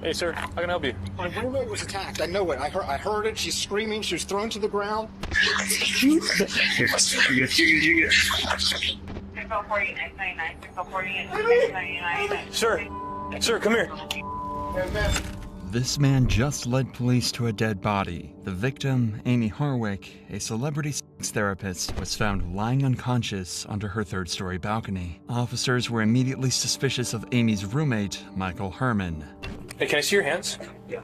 Hey, sir, how can I help you? My roommate was attacked. I know it. I heard it. She's screaming. She was thrown to the ground. Sir, come here. This man just led police to a dead body. The victim, Amy Harwick, a celebrity sex therapist, was found lying unconscious under her third-story balcony. Officers were immediately suspicious of Amy's roommate, Michael Herman. Hey, can I see your hands? Yeah.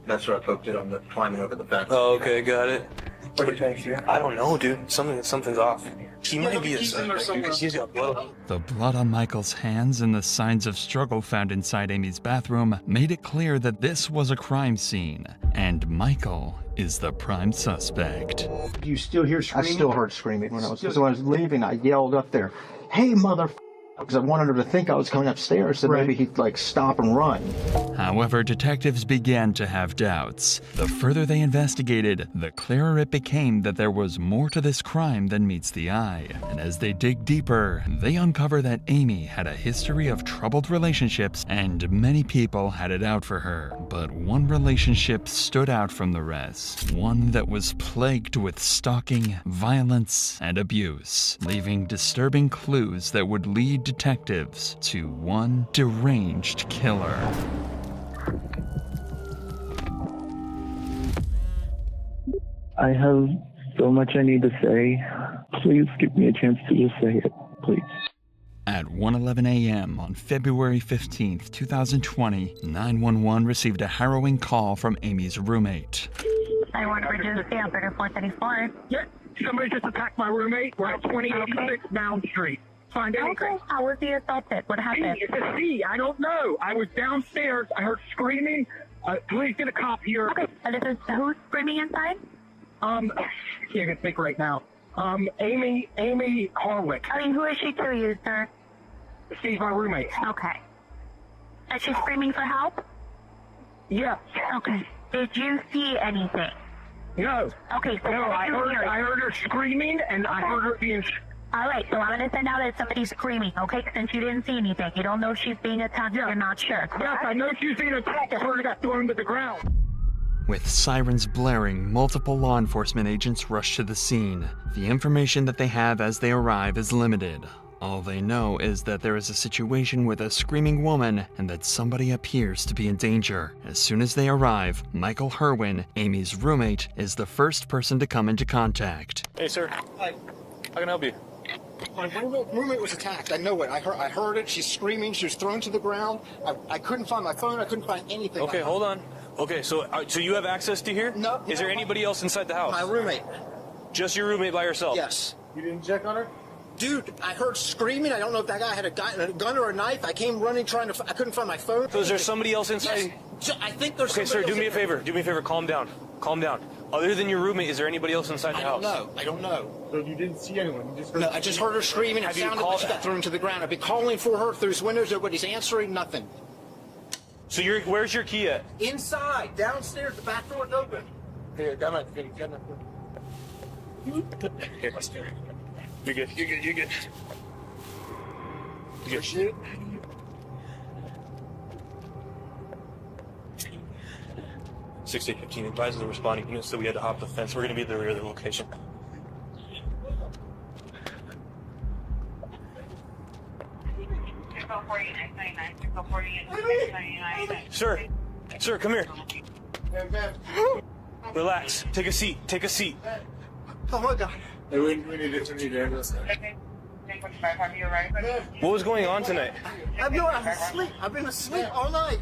That's where I poked it on the climbing over the fence. Oh, okay, got it. What do you think here? I don't know, dude. Something's off. He might be a suspect because he's got blood. The blood on Michael's hands and the signs of struggle found inside Amy's bathroom made it clear that this was a crime scene, and Michael is the prime suspect. Do you still hear screaming? I still heard screaming when I was leaving. I yelled up there, "Hey, mother!" Because I wanted her to think I was coming upstairs, so maybe he'd stop and run. However, detectives began to have doubts. The further they investigated, the clearer it became that there was more to this crime than meets the eye. And as they dig deeper, they uncover that Amy had a history of troubled relationships and many people had it out for her. But one relationship stood out from the rest. One that was plagued with stalking, violence, and abuse, leaving disturbing clues that would lead detectives to one deranged killer. I have so much I need to say. Please give me a chance to just say it, please. At 1:11 a.m. on February 15th, 2020, 911 received a harrowing call from Amy's roommate. I want to reduce the on 3434. Yeah, somebody just attacked my roommate. We're at 2086 Mound Street. Find anything. Okay, how was he assaulted? What happened? It's a C. I don't know. I was downstairs. I heard screaming. Please get a cop here. Okay, and this is who's screaming inside? Can't even think right now. Amy Harwick. I mean, who is she to you, sir? She's my roommate. Okay. Is she screaming for help? Yes. Okay. Did you see anything? No. Okay, so no, I heard her screaming, and I heard her being... All right, so I'm going to send out that somebody's screaming, okay? Since you didn't see anything. You don't know if she's being attacked, you're not sure. Yes, I know she's being attacked. I heard her got thrown to the ground. With sirens blaring, multiple law enforcement agents rush to the scene. The information that they have as they arrive is limited. All they know is that there is a situation with a screaming woman and that somebody appears to be in danger. As soon as they arrive, Michael Herwin, Amy's roommate, is the first person to come into contact. Hey, sir. Hi. How can I help you? My roommate was attacked. I know it. I heard it. She's screaming. She was thrown to the ground. I couldn't find my phone. I couldn't find anything. Okay, hold on. Okay, so you have access to here? No. Is there anybody else inside the house? My roommate. Just your roommate by herself? Yes. You didn't check on her? Dude, I heard screaming. I don't know if that guy had a gun or a knife. I came running I couldn't find my phone. So is there somebody else inside? Yes. I think there's Okay, sir, do me a favor. Do me a favor. Calm down. Calm down. Other than your roommate, is there anybody else inside the house? I don't know. So you didn't see anyone? You just heard... No, I just heard her screaming. Have It you sounded called- like she got thrown to the ground. I've been calling for her through his windows. Nobody's answering. Nothing. So where's your key at? Inside, downstairs, the back door's open. Here, got my thing. Here. You're good. You're good. Shit. Six 815 advises the responding units that we had to hop the fence. We're going to be at the rear of the location. Sir, come here. Relax. Take a seat. Oh my God. Hey, we need to ambulance. What was going on tonight? I was asleep. I've been asleep all night.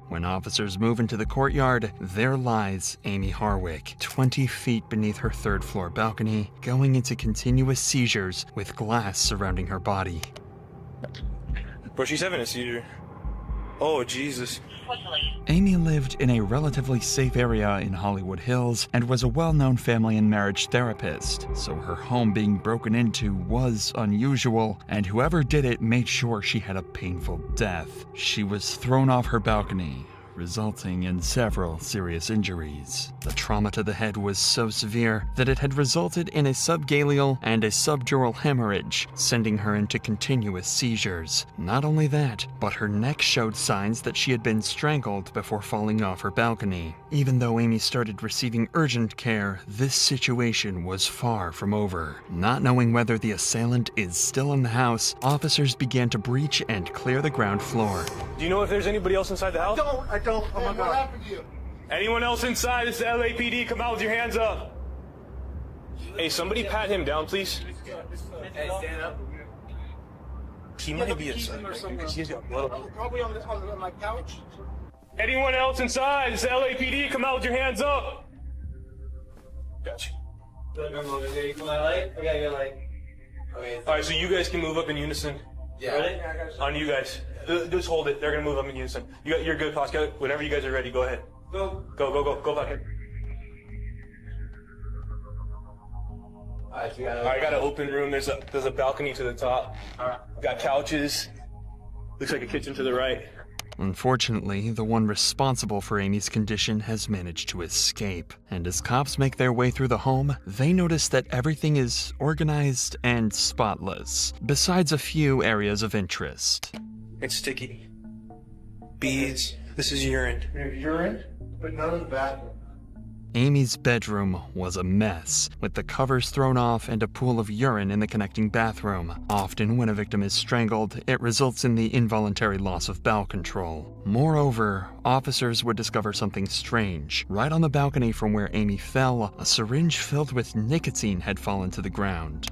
When officers move into the courtyard, there lies Amy Harwick, 20 feet beneath her third-floor balcony, going into continuous seizures with glass surrounding her body. Bro, she's having a seizure. Oh, Jesus. Amy lived in a relatively safe area in Hollywood Hills and was a well-known family and marriage therapist, so her home being broken into was unusual, and whoever did it made sure she had a painful death. She was thrown off her balcony, resulting in several serious injuries. The trauma to the head was so severe that it had resulted in a subgaleal and a subdural hemorrhage, sending her into continuous seizures. Not only that, but her neck showed signs that she had been strangled before falling off her balcony. Even though Amy started receiving urgent care, this situation was far from over. Not knowing whether the assailant is still in the house, officers began to breach and clear the ground floor. Do you know if there's anybody else inside the house? I don't. Oh my God. What happened to you? Anyone else inside? This is the LAPD. Come out with your hands up. Hey, somebody pat him down, please. Hey, stand up. He might be inside. He's got blood on him. Probably on my couch. Anyone else inside? This is the LAPD. Come out with your hands up. Gotcha. Alright, so you guys can move up in unison. Yeah. Ready? On you guys. Just hold it. They're gonna move up in unison. You're good, Pascal. Whenever you guys are ready, go ahead. Go back in. Alright, I got an open room. There's a balcony to the top. Alright. Got couches. Looks like a kitchen to the right. Unfortunately, the one responsible for Amy's condition has managed to escape, and as cops make their way through the home, they notice that everything is organized and spotless, besides a few areas of interest. It's sticky. Beads. This is urine. Urine, but none of the bathroom. Amy's bedroom was a mess, with the covers thrown off and a pool of urine in the connecting bathroom. Often, when a victim is strangled, it results in the involuntary loss of bowel control. Moreover, officers would discover something strange. Right on the balcony from where Amy fell, a syringe filled with nicotine had fallen to the ground.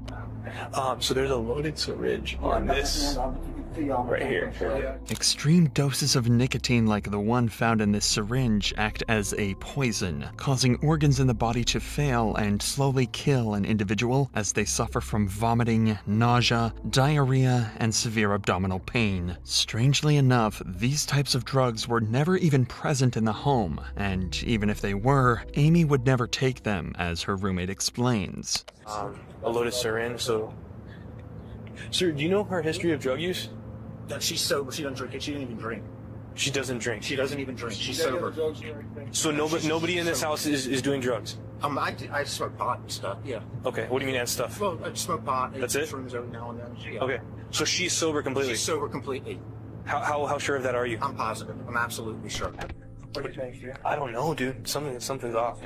So there's a loaded syringe on this right here. Extreme doses of nicotine like the one found in this syringe act as a poison, causing organs in the body to fail and slowly kill an individual as they suffer from vomiting, nausea, diarrhea, and severe abdominal pain. Strangely enough, these types of drugs were never even present in the home, and even if they were, Amy would never take them, as her roommate explains. A loaded syringe, so... Sir, do you know her history of drug use? She's sober. She doesn't drink it. She didn't even drink. She doesn't drink. She doesn't even drink. She's sober. So nobody in this house is doing drugs? I smoke pot and stuff, yeah. Okay, what do you mean and stuff? Well, I smoke pot. That's it? Shrooms every now and then. Yeah. Okay, so she's sober completely? She's sober completely. How sure of that are you? I'm positive. I'm absolutely sure. I don't know, dude. Something's off.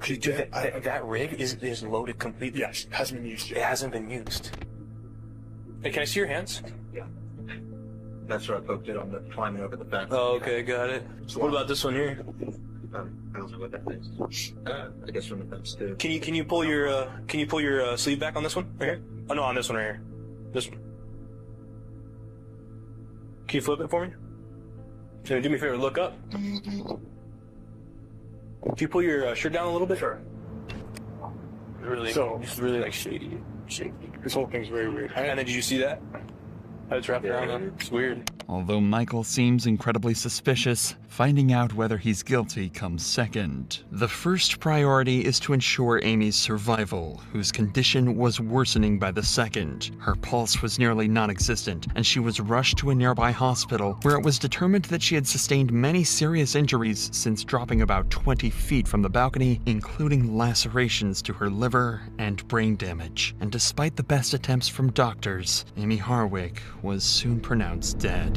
Dude, that rig is loaded completely. Yes, hasn't been used yet. It hasn't been used. Hey, can I see your hands? Yeah. That's where I poked it on the climbing over the fence. Oh, okay, got it. So what about this one here? I don't know what that is. I guess from the fence too. Can you pull your sleeve back on this one right here? Oh no, on this one right here. This one. Can you flip it for me? Can you do me a favor? Look up. Can you pull your shirt down a little bit? Sure. It's really like shady. This whole thing's very weird. And then did you see that? How it's wrapped around them? It's weird. Although Michael seems incredibly suspicious, finding out whether he's guilty comes second. The first priority is to ensure Amy's survival, whose condition was worsening by the second. Her pulse was nearly non-existent, and she was rushed to a nearby hospital, where it was determined that she had sustained many serious injuries since dropping about 20 feet from the balcony, including lacerations to her liver and brain damage. And despite the best attempts from doctors, Amy Harwick was soon pronounced dead.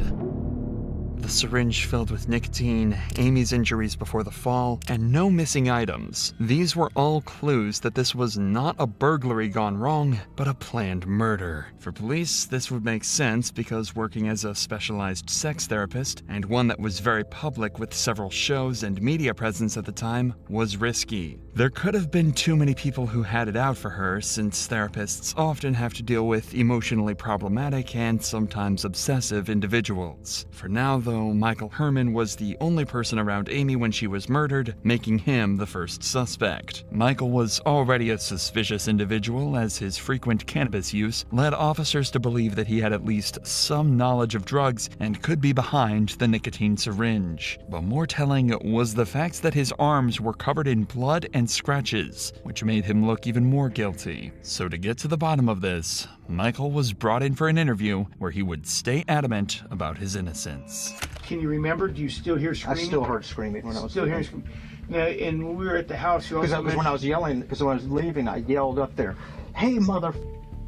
The syringe filled with nicotine, Amy's injuries before the fall, and no missing items. These were all clues that this was not a burglary gone wrong, but a planned murder. For police, this would make sense because working as a specialized sex therapist, and one that was very public with several shows and media presence at the time, was risky. There could have been too many people who had it out for her, since therapists often have to deal with emotionally problematic and sometimes obsessive individuals. For now, though, Michael Herman was the only person around Amy when she was murdered, making him the first suspect. Michael was already a suspicious individual, as his frequent cannabis use led officers to believe that he had at least some knowledge of drugs and could be behind the nicotine syringe. But more telling was the fact that his arms were covered in blood and and scratches, which made him look even more guilty. So to get to the bottom of this, Michael was brought in for an interview where he would stay adamant about his innocence. Can you remember? Do you still hear I screaming? still heard screaming when I was Still hearing screaming. Now, and when we were at the house, you also Because when I was yelling, because when I was leaving, I yelled up there, "Hey, mother!"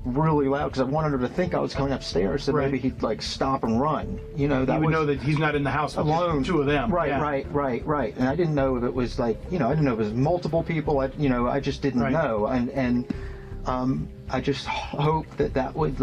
really loud because I wanted her to think I was coming upstairs, so Right. maybe he'd like stop and run. You know, that you would was know that he's not in the house with alone. two of them. Right, Yeah. right. And I didn't know if it was like, I didn't know if it was multiple people. I just didn't Right. know, and I just hope that would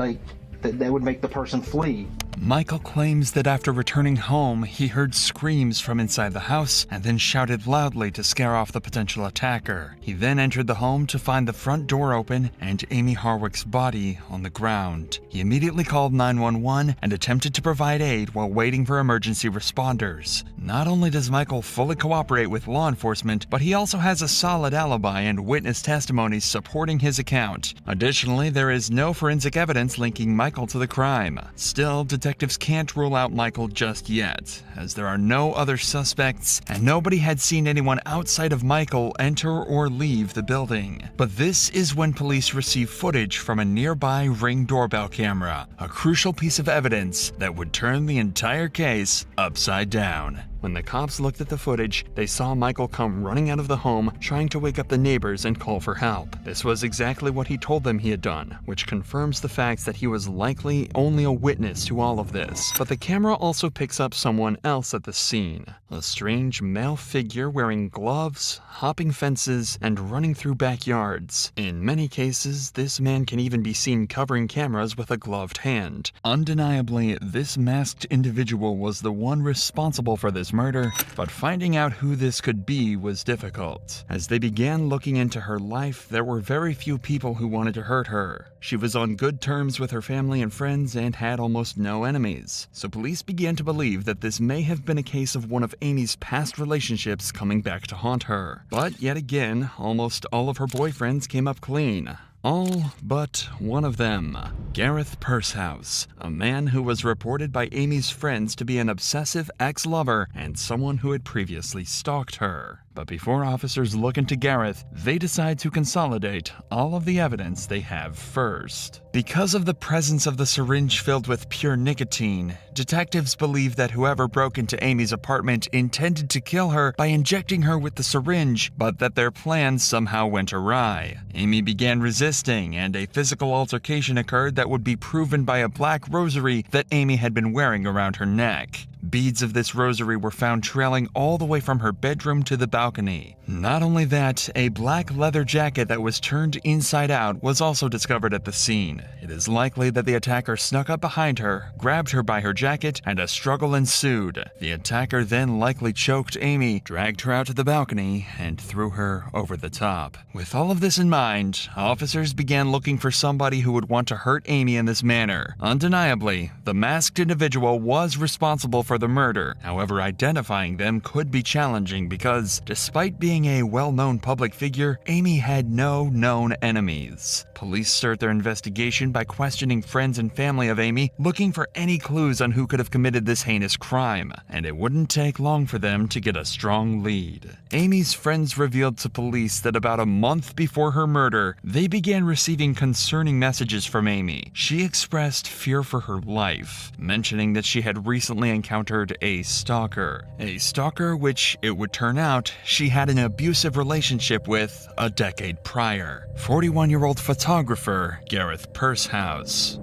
that would make the person flee. Michael claims that after returning home, he heard screams from inside the house and then shouted loudly to scare off the potential attacker. He then entered the home to find the front door open and Amy Harwick's body on the ground. He immediately called 911 and attempted to provide aid while waiting for emergency responders. Not only does Michael fully cooperate with law enforcement, but he also has a solid alibi and witness testimonies supporting his account. Additionally, there is no forensic evidence linking Michael to the crime. Still, detectives can't rule out Michael just yet, as there are no other suspects and nobody had seen anyone outside of Michael enter or leave the building. But this is when police receive footage from a nearby Ring doorbell camera, a crucial piece of evidence that would turn the entire case upside down. When the cops looked at the footage, they saw Michael come running out of the home, trying to wake up the neighbors and call for help. This was exactly what he told them he had done, which confirms the fact that he was likely only a witness to all of this. But the camera also picks up someone else at the scene. A strange male figure wearing gloves, hopping fences, and running through backyards. In many cases, this man can even be seen covering cameras with a gloved hand. Undeniably, this masked individual was the one responsible for this murder, but finding out who this could be was difficult. As they began looking into her life, there were very few people who wanted to hurt her. She was on good terms with her family and friends and had almost no enemies. So police began to believe that this may have been a case of one of Amy's past relationships coming back to haunt her. But yet again, almost all of her boyfriends came up clean. All but one of them, Gareth Pursehouse, a man who was reported by Amy's friends to be an obsessive ex-lover and someone who had previously stalked her. But before officers look into Gareth, they decide to consolidate all of the evidence they have first. Because of the presence of the syringe filled with pure nicotine, detectives believe that whoever broke into Amy's apartment intended to kill her by injecting her with the syringe, but that their plans somehow went awry. Amy began resisting, and a physical altercation occurred that would be proven by a black rosary that Amy had been wearing around her neck. Beads of this rosary were found trailing all the way from her bedroom to the balcony. Not only that, a black leather jacket that was turned inside out was also discovered at the scene. It is likely that the attacker snuck up behind her, grabbed her by her jacket, and a struggle ensued. The attacker then likely choked Amy, dragged her out to the balcony, and threw her over the top. With all of this in mind, officers began looking for somebody who would want to hurt Amy in this manner. Undeniably, the masked individual was responsible for the murder. However, identifying them could be challenging because, despite being a well-known public figure, Amy had no known enemies. Police start their investigation by questioning friends and family of Amy, looking for any clues on who could have committed this heinous crime, and it wouldn't take long for them to get a strong lead. Amy's friends revealed to police that about a month before her murder, they began receiving concerning messages from Amy. She expressed fear for her life, mentioning that she had recently encountered a stalker. A stalker which, it would turn out, she had an abusive relationship with a decade prior. 41-year-old photographer Gareth Pursehouse.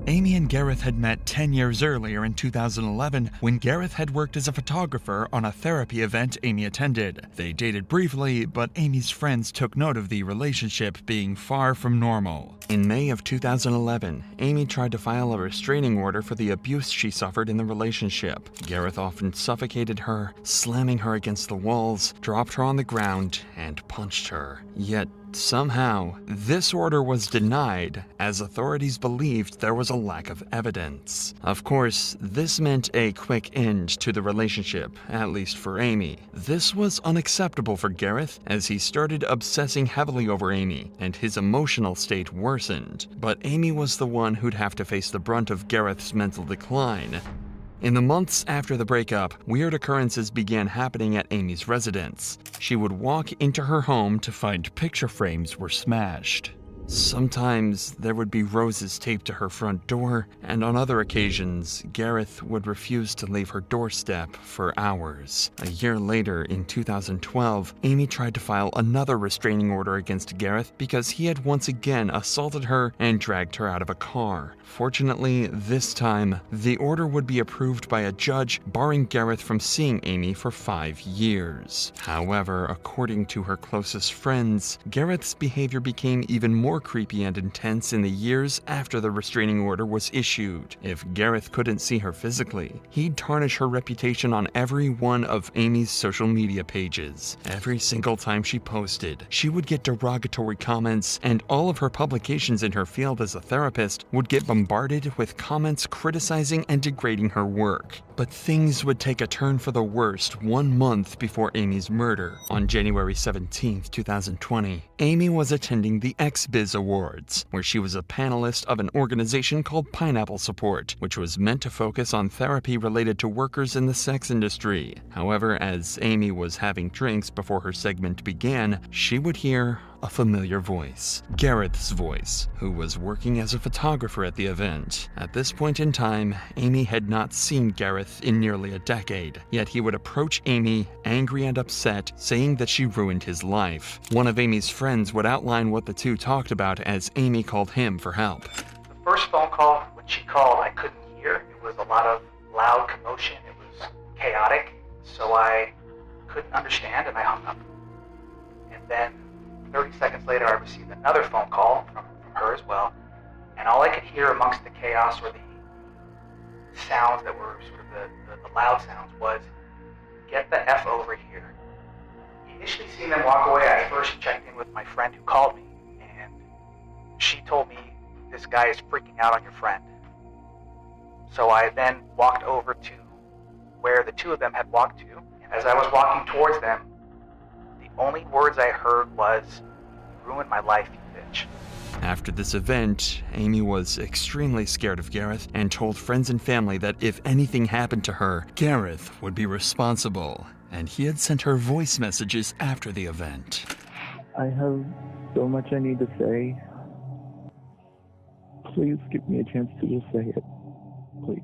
Amy and Gareth had met 10 years earlier in 2011 when Gareth had worked as a photographer on a therapy event Amy attended. They dated briefly, but Amy's friends took note of the relationship being far from normal. In May of 2011, Amy tried to file a restraining order for the abuse she suffered in the relationship. Gareth often suffocated her, slamming her against the walls, dropped her on the ground, and punched her. Yet, somehow, this order was denied as authorities believed there was a lack of evidence. Of course, this meant a quick end to the relationship, at least for Amy. This was unacceptable for Gareth as he started obsessing heavily over Amy, and his emotional state worsened. But Amy was the one who'd have to face the brunt of Gareth's mental decline. In the months after the breakup, weird occurrences began happening at Amy's residence. She would walk into her home to find picture frames were smashed. Sometimes there would be roses taped to her front door, and on other occasions, Gareth would refuse to leave her doorstep for hours. A year later, in 2012, Amy tried to file another restraining order against Gareth because he had once again assaulted her and dragged her out of a car. Fortunately, this time, the order would be approved by a judge, barring Gareth from seeing Amy for 5 years. However, according to her closest friends, Gareth's behavior became even more creepy and intense in the years after the restraining order was issued. If Gareth couldn't see her physically, he'd tarnish her reputation on every one of Amy's social media pages. Every single time she posted, she would get derogatory comments, and all of her publications in her field as a therapist would get bombarded with comments criticizing and degrading her work. But things would take a turn for the worst 1 month before Amy's murder. On January 17, 2020, Amy was attending the XBiz Awards, where she was a panelist of an organization called Pineapple Support, which was meant to focus on therapy related to workers in the sex industry. However, as Amy was having drinks before her segment began, she would hear a familiar voice. Gareth's voice, who was working as a photographer at the event. At this point in time, Amy had not seen Gareth in nearly a decade, yet he would approach Amy, angry and upset, saying that she ruined his life. One of Amy's friends would outline what the two talked about as Amy called him for help. The first phone call, when she called, I couldn't hear. It was a lot of loud commotion. It was chaotic, so I couldn't understand, and I hung up. And then 30 seconds later, I received another phone call from her as well, and all I could hear amongst the chaos or the sounds that were sort of the loud sounds was, "Get the F over here." Initially seeing them walk away, I first checked in with my friend who called me, and she told me, "This guy is freaking out on your friend." So I then walked over to where the two of them had walked to, and as I was walking towards them, the only words I heard was, "You ruined my life, you bitch." After this event, Amy was extremely scared of Gareth and told friends and family that if anything happened to her, Gareth would be responsible, and he had sent her voice messages after the event. I have so much I need to say. Please give me a chance to just say it. Please.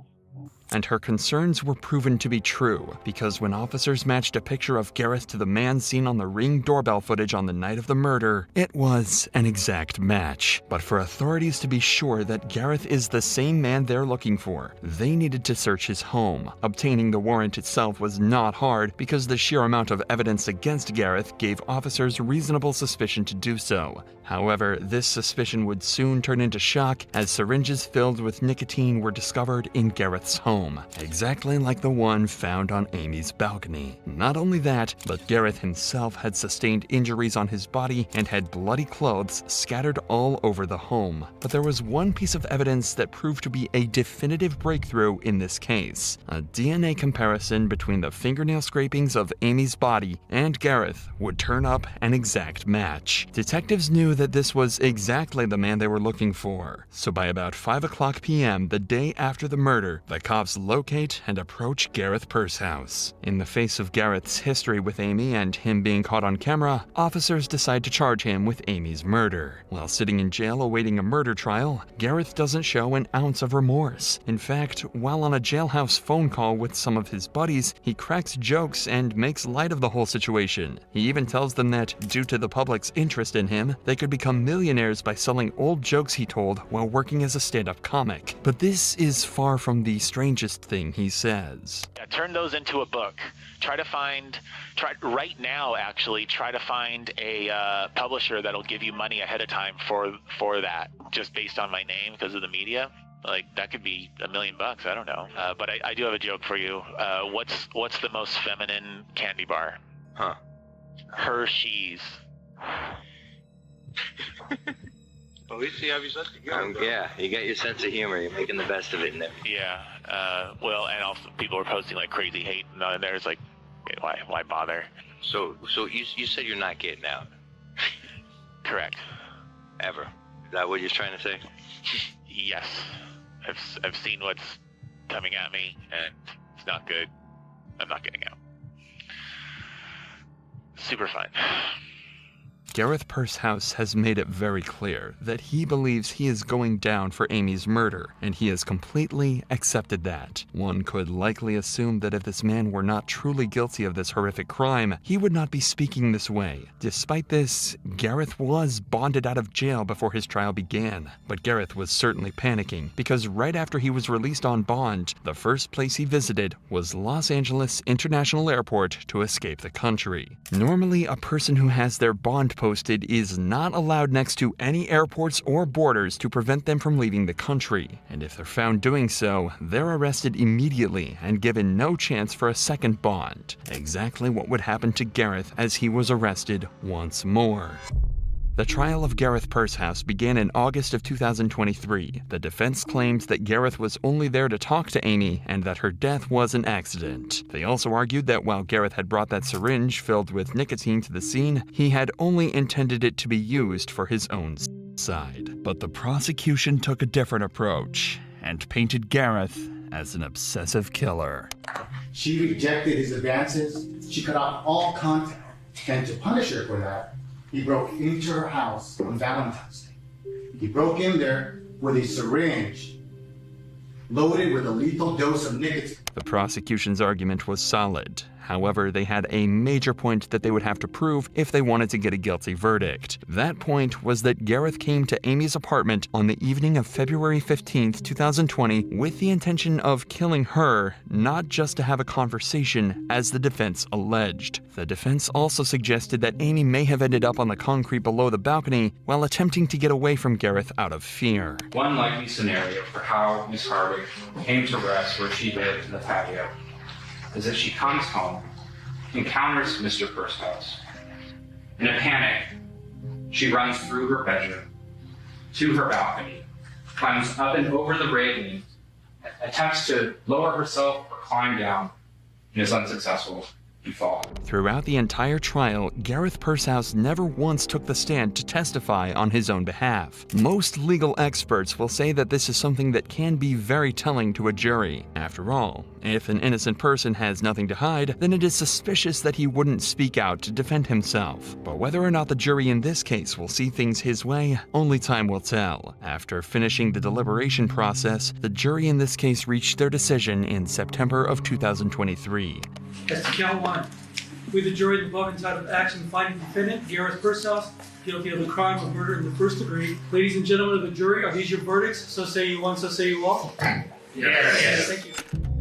And her concerns were proven to be true, because when officers matched a picture of Gareth to the man seen on the Ring doorbell footage on the night of the murder, it was an exact match. But for authorities to be sure that Gareth is the same man they're looking for, they needed to search his home. Obtaining the warrant itself was not hard, because the sheer amount of evidence against Gareth gave officers reasonable suspicion to do so. However, this suspicion would soon turn into shock as syringes filled with nicotine were discovered in Gareth's home, exactly like the one found on Amy's balcony. Not only that, but Gareth himself had sustained injuries on his body and had bloody clothes scattered all over the home. But there was one piece of evidence that proved to be a definitive breakthrough in this case. A DNA comparison between the fingernail scrapings of Amy's body and Gareth would turn up an exact match. Detectives knew that this was exactly the man they were looking for. So by about 5:00 p.m. the day after the murder, the cops locate and approach Gareth Purse house. In the face of Gareth's history with Amy and him being caught on camera, officers decide to charge him with Amy's murder. While sitting in jail awaiting a murder trial, Gareth doesn't show an ounce of remorse. In fact, while on a jailhouse phone call with some of his buddies, he cracks jokes and makes light of the whole situation. He even tells them that, due to the public's interest in him, they could become millionaires by selling old jokes he told while working as a stand-up comic. But this is far from the strangest thing he says. Yeah, turn those into a book. Try right now to find a publisher that'll give you money ahead of time for that, just based on my name because of the media. Like, that could be $1 million, I don't know. But I do have a joke for you. What's the most feminine candy bar? Huh. Hershey's. At least you have your sense of humor. Yeah, you got your sense of humor. You're making the best of it now. Yeah. Well, and also people are posting like crazy hate, and there's like, why bother? So you said you're not getting out. Correct. Ever. Is that what you're trying to say? Yes. I've seen what's coming at me, and It's not good. I'm not getting out. Super fun. Gareth Pursehouse has made it very clear that he believes he is going down for Amy's murder, and he has completely accepted that. One could likely assume that if this man were not truly guilty of this horrific crime, he would not be speaking this way. Despite this, Gareth was bonded out of jail before his trial began. But Gareth was certainly panicking, because right after he was released on bond, the first place he visited was Los Angeles International Airport to escape the country. Normally, a person who has their bond posted is not allowed next to any airports or borders to prevent them from leaving the country, and if they're found doing so, they're arrested immediately and given no chance for a second bond. Exactly what would happen to Gareth as he was arrested once more. The trial of Gareth Pursehouse began in August of 2023. The defense claimed that Gareth was only there to talk to Amy and that her death was an accident. They also argued that while Gareth had brought that syringe filled with nicotine to the scene, he had only intended it to be used for his own side. But the prosecution took a different approach and painted Gareth as an obsessive killer. She rejected his advances. She cut off all contact. And to punish her for that, he broke into her house on Valentine's Day. He broke in there with a syringe loaded with a lethal dose of nicotine. The prosecution's argument was solid. However, they had a major point that they would have to prove if they wanted to get a guilty verdict. That point was that Gareth came to Amy's apartment on the evening of February 15th, 2020 with the intention of killing her, not just to have a conversation, as the defense alleged. The defense also suggested that Amy may have ended up on the concrete below the balcony while attempting to get away from Gareth out of fear. One likely scenario for how Miss Hardwick came to rest where she lived in the patio is that she comes home, encounters Mr. Pursehouse. In a panic, she runs through her bedroom to her balcony, climbs up and over the railing, attempts to lower herself or climb down, and is unsuccessful. Throughout the entire trial, Gareth Pursehouse never once took the stand to testify on his own behalf. Most legal experts will say that this is something that can be very telling to a jury. After all, if an innocent person has nothing to hide, then it is suspicious that he wouldn't speak out to defend himself. But whether or not the jury in this case will see things his way, only time will tell. After finishing the deliberation process, the jury in this case reached their decision in September of 2023. As to count one, we the jury, the above entitled action finding the defendant, Gareth Pursehouse, guilty of the crime of murder in the first degree. Ladies and gentlemen of the jury, are these your verdicts? So say you one, so say you all. Yes. Thank you.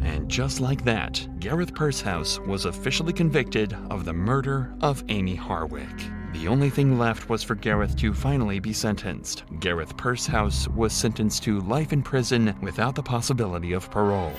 And just like that, Gareth Pursehouse was officially convicted of the murder of Amy Hardwick. The only thing left was for Gareth to finally be sentenced. Gareth Pursehouse was sentenced to life in prison without the possibility of parole.